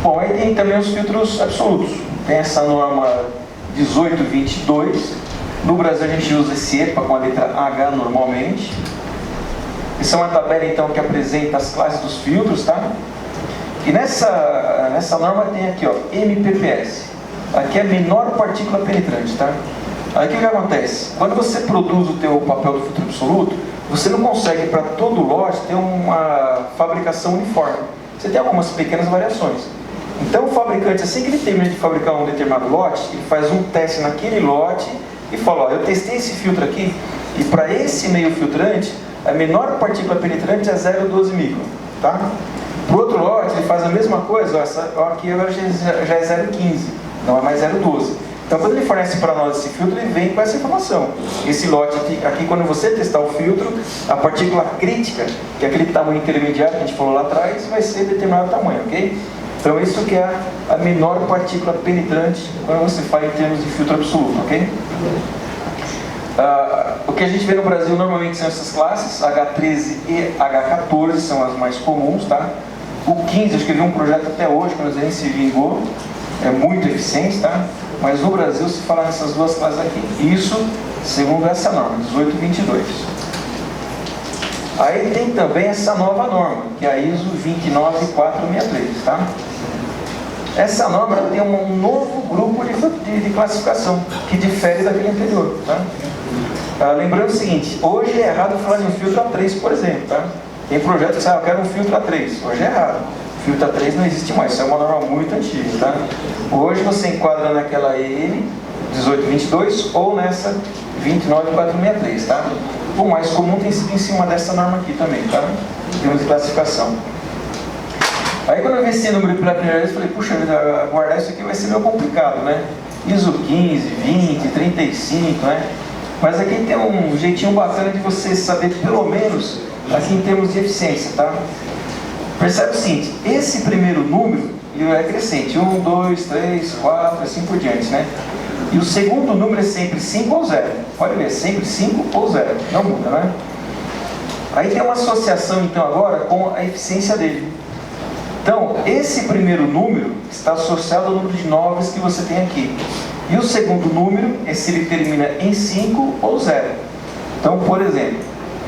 Bom, aí tem também os filtros absolutos. Tem essa norma 1822. No Brasil a gente usa esse EPA com a letra H normalmente. Essa é uma tabela então que apresenta as classes dos filtros, tá? E nessa norma tem aqui, ó, MPPS. Aqui é a menor partícula penetrante, tá? Aí o que acontece? Quando você produz o teu papel do filtro absoluto, você não consegue para todo lote ter uma fabricação uniforme. Você tem algumas pequenas variações. Então o fabricante, assim que ele termina de fabricar um determinado lote, ele faz um teste naquele lote e fala, ó, eu testei esse filtro aqui e para esse meio filtrante, a menor partícula penetrante é 0,12 micron, tá? Para o outro lote, ele faz a mesma coisa, ó, aqui agora já é 0,15, não é mais 0,12. Então, quando ele fornece para nós esse filtro, ele vem com essa informação. Esse lote aqui, quando você testar o filtro, a partícula crítica, que é aquele tamanho intermediário que a gente falou lá atrás, vai ser determinado tamanho, ok? Então, isso que é a menor partícula penetrante quando você faz em termos de filtro absoluto, ok? O que a gente vê no Brasil normalmente são essas classes, H13 e H14 são as mais comuns, tá? O 15, acho que eu vi um projeto até hoje, mas nem se vingou, é muito eficiente, tá? Mas no Brasil se fala nessas duas classes aqui. Isso segundo essa norma, 1822. Aí tem também essa nova norma, que é a ISO 29463, tá? Essa norma tem um novo grupo de classificação, que difere daquele anterior, tá? Lembrando o seguinte, hoje é errado falar de um filtro A3, por exemplo, tá? Tem projeto que fala, eu quero um filtro A3, hoje é errado. Filtro A3 não existe mais, isso é uma norma muito antiga, tá? Hoje você enquadra naquela EN 1822 ou nessa 29463, tá? O mais comum tem sido em cima dessa norma aqui também, tá? Em termos de classificação. Aí quando eu vi esse número pela primeira vez, eu falei, puxa vida, guardar isso aqui vai ser meio complicado, né? ISO 15, 20, 35, né? Mas aqui tem um jeitinho bacana de você saber pelo menos aqui em termos de eficiência, tá? Percebe o seguinte, esse primeiro número ele é crescente, 1, 2, 3, 4, assim por diante, né? E o segundo número é sempre 5 ou 0. Pode ver, sempre 5 ou 0, não muda, né? Aí tem uma associação então agora com a eficiência dele. Então, esse primeiro número está associado ao número de noves que você tem aqui. E o segundo número é se ele termina em 5 ou 0. Então, por exemplo,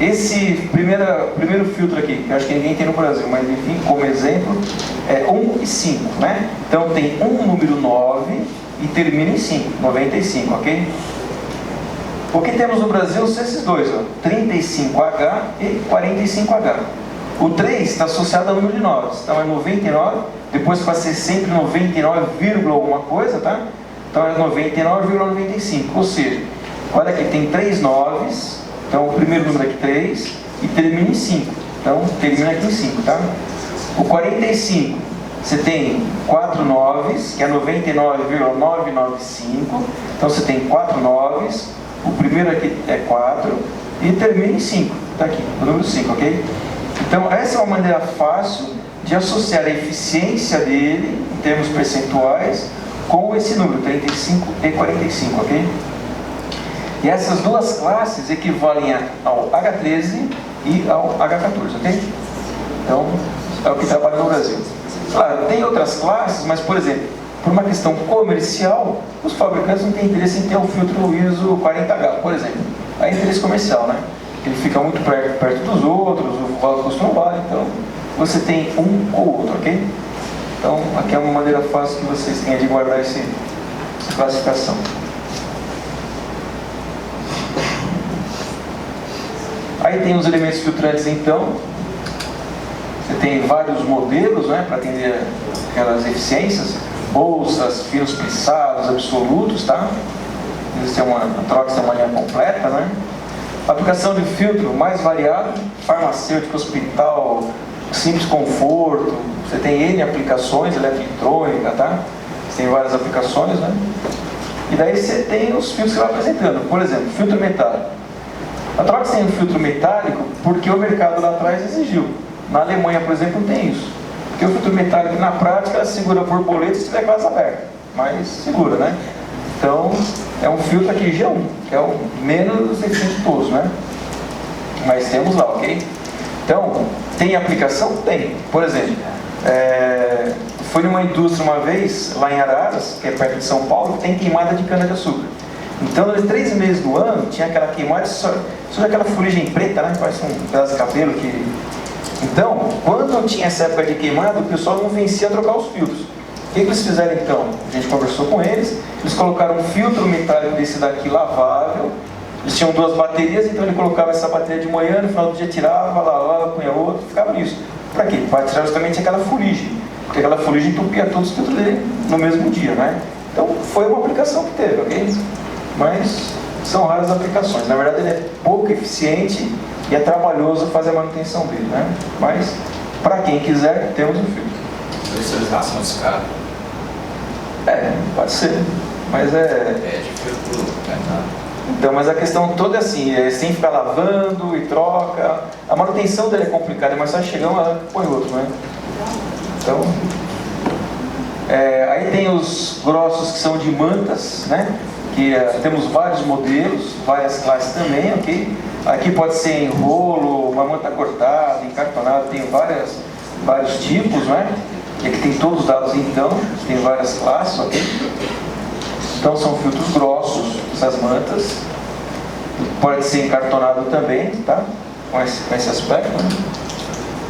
esse primeiro filtro aqui, que eu acho que ninguém tem no Brasil, mas enfim, como exemplo, é 1 e 5, né? Então tem um número 9 e termina em 5, 95, ok? O que temos no Brasil são esses dois, ó, 35H e 45H. O 3 está associado ao número de noves, então é 99, depois vai ser sempre 99, alguma coisa, tá? Então é 99,95, ou seja, olha aqui, tem 3 noves, então o primeiro número aqui 3 e termina em 5, então termina aqui em 5, tá? O 45, você tem 4 noves, que é 99,995, então você tem 4 noves, o primeiro aqui é 4 e termina em 5, tá aqui, o número 5, ok? Então essa é uma maneira fácil de associar a eficiência dele, em termos percentuais, com esse número, 35 e 45, ok? E essas duas classes equivalem ao H13 e ao H14, ok? Então, é o que trabalha no Brasil. Claro, tem outras classes, mas, por exemplo, por uma questão comercial, os fabricantes não têm interesse em ter um filtro ISO 40H, por exemplo. Aí é interesse comercial, né? Ele fica muito perto dos outros, o valor custo não vale, então você tem um ou outro, ok? Então, aqui é uma maneira fácil que vocês tenham de guardar essa classificação. Aí tem os elementos filtrantes, então. Você tem vários modelos, né, para atender aquelas eficiências. Bolsas, fios plissados, absolutos, tá? Existe a Trox tem uma linha completa, né? Aplicação de filtro mais variado, farmacêutico, hospital, simples conforto. Você tem N aplicações, eletroeletrônica, tá? Você tem várias aplicações, né? E daí você tem os filtros que vai apresentando. Por exemplo, filtro metálico. A Trox tem um filtro metálico porque o mercado lá atrás exigiu. Na Alemanha, por exemplo, não tem isso. Porque o filtro metálico, na prática, segura borboleta se tiver classe aberta. Mas segura, né? Então, é um filtro aqui G1, que é o menos eficiente de todos, né? Mas temos lá, ok? Então, tem aplicação? Tem. Por exemplo, fui numa indústria uma vez, lá em Araras, que é perto de São Paulo, que tem queimada de cana-de-açúcar. Então, nos 3 meses do ano, tinha aquela queimada, só aquela fuligem preta, né? Parece um pedaço de cabelo que... Então, quando tinha essa época de queimada, o pessoal não vencia a trocar os filtros. O que eles fizeram então? A gente conversou com eles, eles colocaram um filtro metálico desse daqui lavável, eles tinham 2 baterias, então ele colocava essa bateria de manhã, no final do dia tirava, lavava, punha outra, ficava nisso. Para quê? Para tirar justamente aquela fuligem, porque aquela fuligem entupia todos os filtros dele no mesmo dia, né? Então foi uma aplicação que teve, ok? Mas são raras aplicações. Na verdade ele é pouco eficiente e é trabalhoso fazer a manutenção dele, né? Mas para quem quiser, temos um filtro. Pressurização muito caro. Pode ser, mas é de filtro, Então, mas a questão toda é assim, sem ficar lavando e troca. A manutenção dele é complicada, mas só chegar um ela põe outro, né? Então, aí tem os grossos que são de mantas, né? Que temos vários modelos, várias classes também, ok? Aqui pode ser em rolo, uma manta cortada, encartonada, tem vários tipos, né? E aqui tem todos os dados então, tem várias classes, ok? Então são filtros grossos, essas mantas. Pode ser encartonado também, tá? Com esse aspecto, né?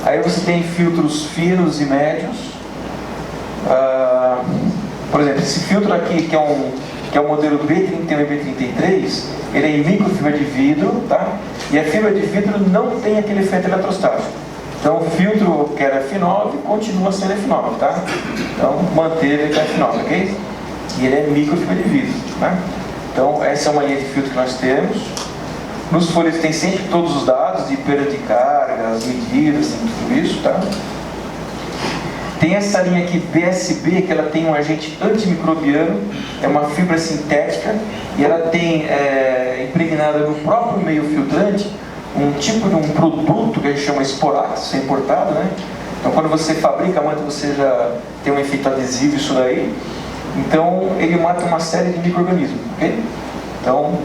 Aí você tem filtros finos e médios. Por exemplo, esse filtro aqui, que é o modelo B31 e B33, ele é em microfibra de vidro, tá? E a fibra de vidro não tem aquele efeito eletrostático. Então o filtro que era F9 continua sendo F9, tá? Então manteve que é F9, ok? E ele é microfibra de vidro, né? Então essa é uma linha de filtro que nós temos. Nos folhetos tem sempre todos os dados de perda de carga, as medidas, tem tudo isso, tá? Tem essa linha aqui BSB, que ela tem um agente antimicrobiano, é uma fibra sintética e ela tem impregnada no próprio meio filtrante um tipo de um produto que a gente chama esporax, isso é importado, né? Então quando você fabrica a manta você já tem um efeito adesivo isso daí. Então ele mata uma série de micro-organismos, ok? Então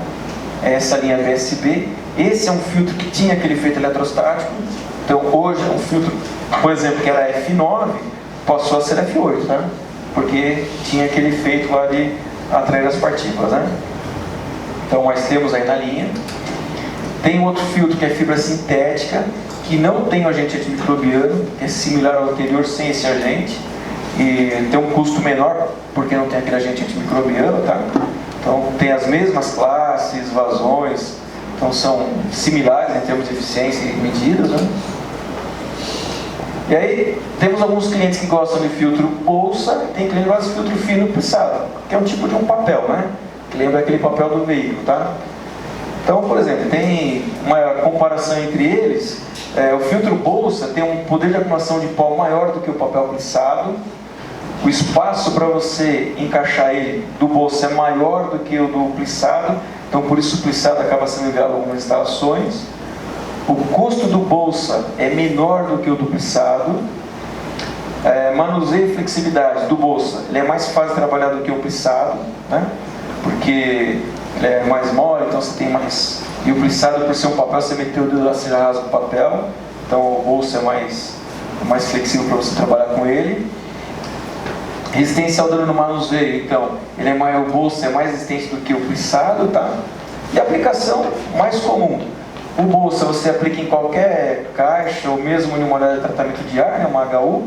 essa linha BSB, esse é um filtro que tinha aquele efeito eletrostático. Então hoje é um filtro, por exemplo, que era F9, passou a ser F8, né? Porque tinha aquele efeito lá de atrair as partículas, né? Então nós temos aí na linha. Tem outro filtro que é fibra sintética, que não tem o agente antimicrobiano, que é similar ao anterior sem esse agente, e tem um custo menor, porque não tem aquele agente antimicrobiano, tá? Então tem as mesmas classes, vazões, então são similares em termos de eficiência e medidas, né? E aí temos alguns clientes que gostam de filtro bolsa, tem cliente que gosta de filtro fino pressado, que é um tipo de um papel, né? Que lembra aquele papel do veículo, tá? Então, por exemplo, tem uma comparação entre eles. O filtro bolsa tem um poder de acumulação de pó maior do que o papel plissado. O espaço para você encaixar ele do bolsa é maior do que o do plissado. Então, por isso o plissado acaba sendo enviado a algumas instalações. O custo do bolsa é menor do que o do plissado. Manuseio e flexibilidade do bolsa, ele é mais fácil de trabalhar do que o plissado, né? Porque ele é mais mole, então você tem mais... E o plissado, por ser um papel, você meteu o dedo lá, você já rasga o papel. Então o bolso é mais flexível para você trabalhar com ele. Resistência ao dano no manuseio, então, ele é maior, o bolso é mais resistente do que o plissado, tá? E a aplicação mais comum. O bolso você aplica em qualquer caixa, ou mesmo em uma unidade de tratamento de ar, né, uma HU.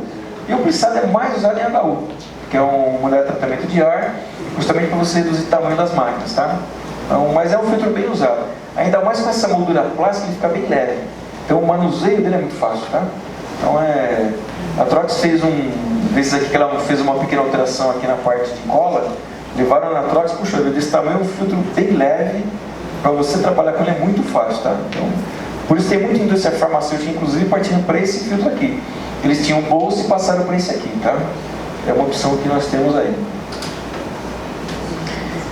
E o plissado é mais usado em HU, que é uma unidade de tratamento de ar, justamente para você reduzir o tamanho das máquinas, tá? Então, mas é um filtro bem usado. Ainda mais com essa moldura plástica, ele fica bem leve. Então o manuseio dele é muito fácil, tá? Então a Trox fez desses aqui que ela fez uma pequena alteração aqui na parte de cola, levaram na Trox, puxa, desse tamanho é um filtro bem leve, para você trabalhar com ele é muito fácil, tá? Então, por isso tem muita indústria farmacêutica, inclusive partindo para esse filtro aqui. Eles tinham bolsa e passaram para esse aqui, tá? É uma opção que nós temos aí.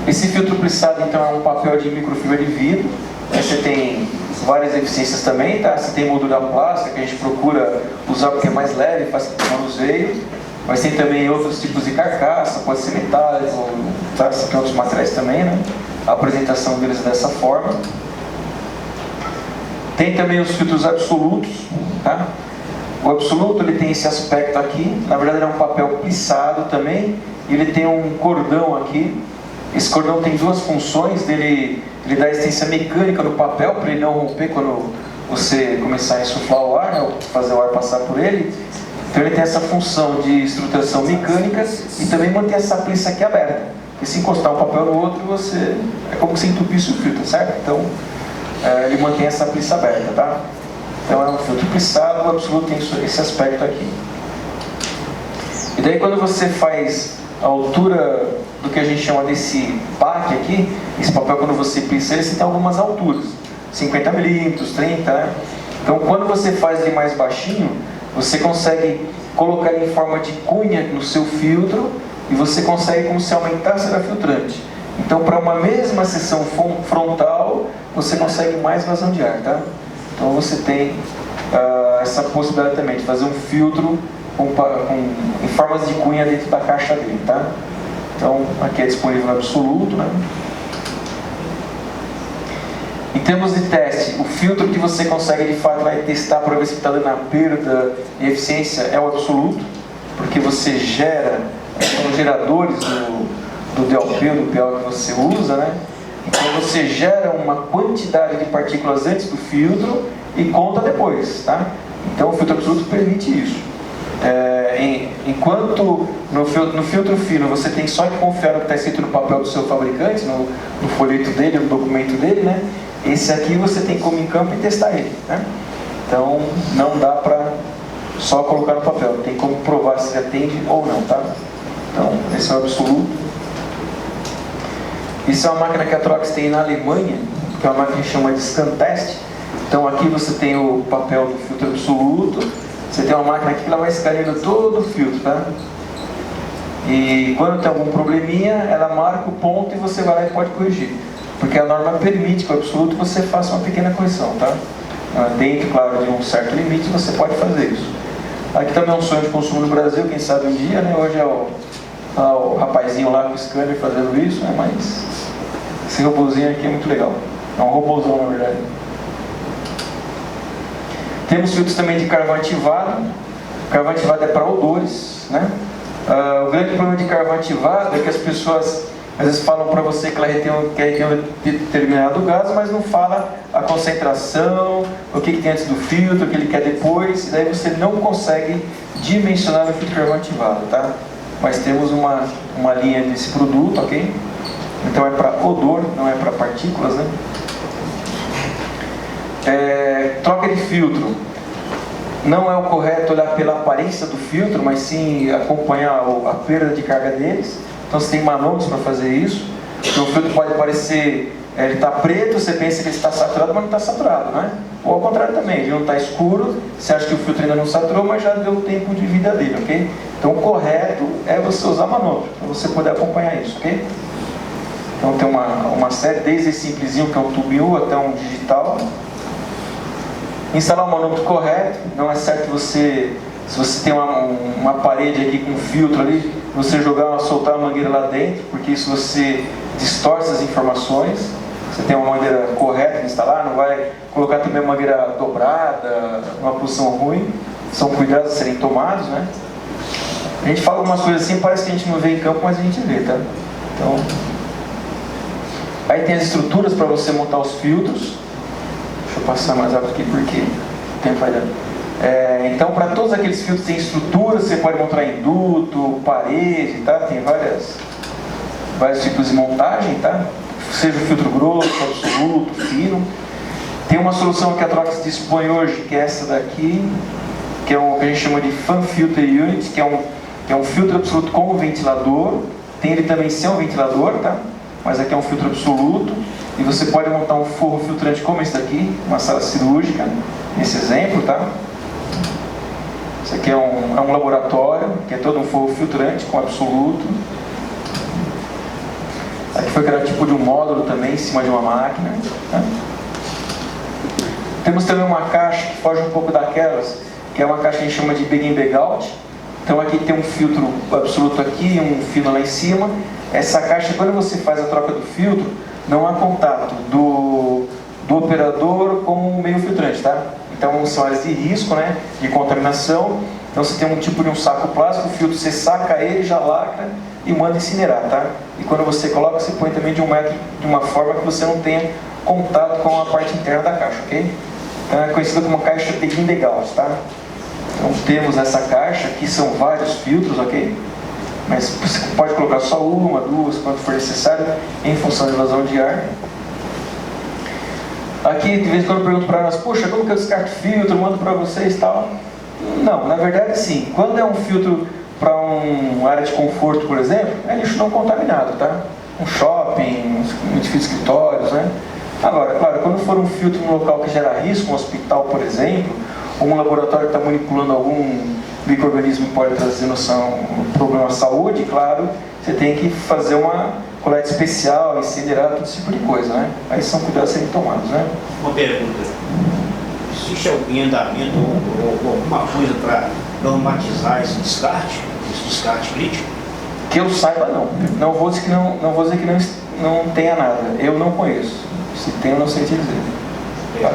Esse filtro plissado, então, é um papel de microfibra de vidro. Você tem várias eficiências também, tá? Você tem moldura plástica, que a gente procura usar porque é mais leve, faz manuseio. Mas tem também outros tipos de carcaça, pode ser metálico, tá? Você tem outros materiais também, né? A apresentação deles é dessa forma. Tem também os filtros absolutos, tá? O absoluto ele tem esse aspecto aqui, na verdade ele é um papel plissado também, e ele tem um cordão aqui. Esse cordão tem duas funções, ele dá assistência mecânica no papel, para ele não romper quando você começar a insuflar o ar, né, fazer o ar passar por ele. Então ele tem essa função de estruturação mecânica e também mantém essa plissa aqui aberta. Porque se encostar um papel no outro, é como se entupisse o filtro, certo? Então ele mantém essa plissa aberta, tá? Então é um filtro plissado, o absoluto tem esse aspecto aqui. E daí quando você faz a altura do que a gente chama desse baque aqui, esse papel quando você plissa ele, você tem algumas alturas, 50 milímetros, 30, né? Então quando você faz ele mais baixinho, você consegue colocar ele em forma de cunha no seu filtro e você consegue como se aumentasse o filtrante. Então para uma mesma seção frontal, você consegue mais vazão de ar, tá? Então você tem essa possibilidade também de fazer um filtro em formas de cunha dentro da caixa dele, tá? Então aqui é disponível no absoluto, né? Em termos de teste, o filtro que você consegue de fato vai testar para ver se está dando a perda e eficiência é o absoluto, porque você gera, são geradores do DLP, do PO que você usa, né? Então você gera uma quantidade de partículas antes do filtro e conta depois, tá? Então o filtro absoluto permite isso. Enquanto no filtro fino você tem só que confiar no que está escrito no papel do seu fabricante, no folheto dele, no documento dele, né? Esse aqui você tem como em campo e testar ele, né? Então não dá para só colocar no papel, tem como provar se ele atende ou não, tá? Então esse é o absoluto. Isso é uma máquina que a Trox tem na Alemanha, que é uma máquina que chama de Scan Test. Então aqui você tem o papel do filtro absoluto, você tem uma máquina aqui que ela vai escaneando todo o filtro, tá? E quando tem algum probleminha, ela marca o ponto e você vai lá e pode corrigir. Porque a norma permite que o absoluto você faça uma pequena correção, tá? Dentro, claro, de um certo limite você pode fazer isso. Aqui também é um sonho de consumo no Brasil, quem sabe um dia, né? Hoje é o rapazinho lá com o scanner fazendo isso, né? Mas esse robôzinho aqui é muito legal. É um robôzão, na verdade. Temos filtros também de carvão ativado. Carvão ativado é para odores, né? O grande problema de carvão ativado é que as pessoas às vezes falam para você que ela quer reter um determinado gás, mas não fala a concentração, o que tem antes do filtro, o que ele quer depois, e daí você não consegue dimensionar o filtro de carvão ativado, tá? Mas temos uma linha desse produto, ok? Então é para odor, não é para partículas, né? Troca de filtro. Não é o correto olhar pela aparência do filtro, mas sim acompanhar a perda de carga deles. Então você tem manômetros para fazer isso. Então, o filtro pode parecer, ele está preto, você pensa que ele está saturado, mas não está saturado, né? Ou ao contrário também, ele não está escuro, você acha que o filtro ainda não saturou, mas já deu o tempo de vida dele, ok? Então o correto é você usar manômetro, para você poder acompanhar isso, ok? Então tem uma série, desde esse simplesinho que é um tubinho até um digital. Instalar o manômetro correto, não é certo você, se você tem uma parede aqui com um filtro ali, você soltar uma mangueira lá dentro, porque isso você distorce as informações. Você tem uma mangueira correta de instalar, não vai colocar também uma mangueira dobrada, uma posição ruim. São cuidados a serem tomados, né? A gente fala algumas coisas assim, parece que a gente não vê em campo, mas a gente vê, tá? Então, aí tem as estruturas para você montar os filtros. Deixa eu passar mais rápido aqui porque o tempo vai dando. Então, para todos aqueles filtros tem estruturas, você pode montar em duto, parede, tá? Tem vários tipos de montagem, tá? Seja o filtro grosso, absoluto, fino. Tem uma solução que a Trox dispõe hoje, que é essa daqui, que é o que a gente chama de Fan Filter Unit, que é um filtro absoluto com ventilador. Tem ele também sem um ventilador, tá? Mas aqui é um filtro absoluto. E você pode montar um forro filtrante como esse daqui, uma sala cirúrgica, nesse exemplo, tá? Esse aqui é um laboratório, que é todo um forro filtrante com absoluto. Aqui foi criado tipo de um módulo também, em cima de uma máquina, tá? Temos também uma caixa que foge um pouco daquelas, que é uma caixa que a gente chama de Begin Bag Out. Então aqui tem um filtro absoluto aqui, um fino lá em cima. Essa caixa, quando você faz a troca do filtro, não há contato do operador com o meio filtrante, tá? Então são áreas de risco, né, de contaminação. Então você tem um tipo de um saco plástico, o filtro você saca ele, já lacra e manda incinerar, tá? E quando você coloca, você põe também de uma forma que você não tenha contato com a parte interna da caixa, ok? Então é conhecida como caixa de Lindegauss, tá? Então temos essa caixa, aqui são vários filtros, ok? Mas você pode colocar só uma, duas, quanto for necessário, em função da evasão de ar. Aqui, de vez em quando eu pergunto para nós, poxa, como que eu descarto filtro, mando para vocês e tal? Não, na verdade sim. Quando é um filtro para uma área de conforto, por exemplo, é lixo não contaminado, tá? Um shopping, um edifício de escritórios, né? Agora, claro, quando for um filtro no local que gera risco, um hospital, por exemplo, ou um laboratório que está manipulando algum micro-organismo que pode trazer problema à saúde, claro, você tem que fazer uma coleta especial, incinerar, todo esse tipo de coisa, né? Aí são cuidados a serem tomados, né? Uma pergunta. Existe algum andamento ou alguma coisa para normatizar esse descarte crítico? Que eu saiba, não. Não vou dizer que não tenha nada. Eu não conheço. Se tem, eu não sei te dizer. Tá?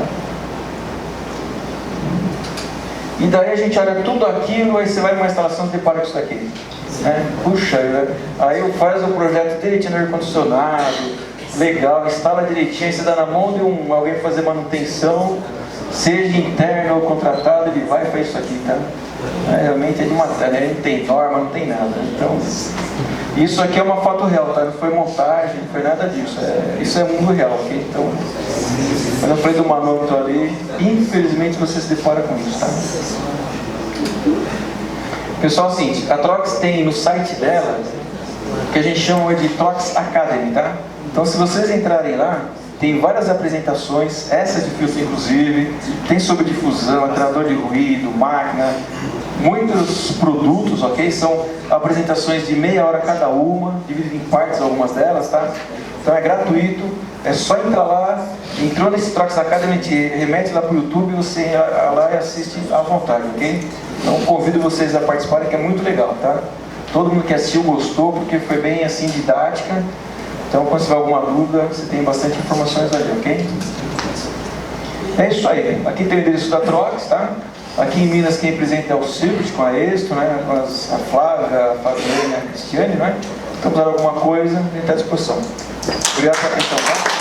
E daí a gente olha tudo aquilo, aí você vai numa instalação e depara com isso daqui. Né? Puxa, aí eu faço o projeto direitinho no ar-condicionado, legal, instala direitinho, aí você dá na mão de alguém fazer manutenção, seja interno ou contratado, ele vai e faz isso aqui, tá? Realmente ele não tem norma, não tem nada. Então, isso aqui é uma foto real, tá? Não foi montagem, não foi nada disso. Isso é mundo real, ok? Então, quando eu falei do manômetro ali, infelizmente você se depara com isso, tá? Pessoal, é o seguinte, a Trox tem no site dela o que a gente chama de Trox Academy, tá? Então, se vocês entrarem lá, tem várias apresentações, essas de filtro inclusive, tem sobre difusão, atenuador de ruído, máquina, muitos produtos, ok? São apresentações de meia hora cada uma, divididas em partes algumas delas, tá? Então é gratuito, é só entrar lá, entrou nesse Trox Academy, te remete lá para o YouTube, você vai lá e assiste à vontade, ok? Então convido vocês a participarem, que é muito legal, tá? Todo mundo que assistiu gostou, porque foi bem assim didática. Então, quando você tiver alguma dúvida, você tem bastante informações ali, ok? É isso aí. Aqui tem o endereço da Trox, tá? Aqui em Minas, quem representa é o Circuit, com a Exto, né? Com a Flávia, a Fabiana e a Cristiane, né? Então, precisar de alguma coisa, a gente está à disposição. Obrigado pela atenção, tá?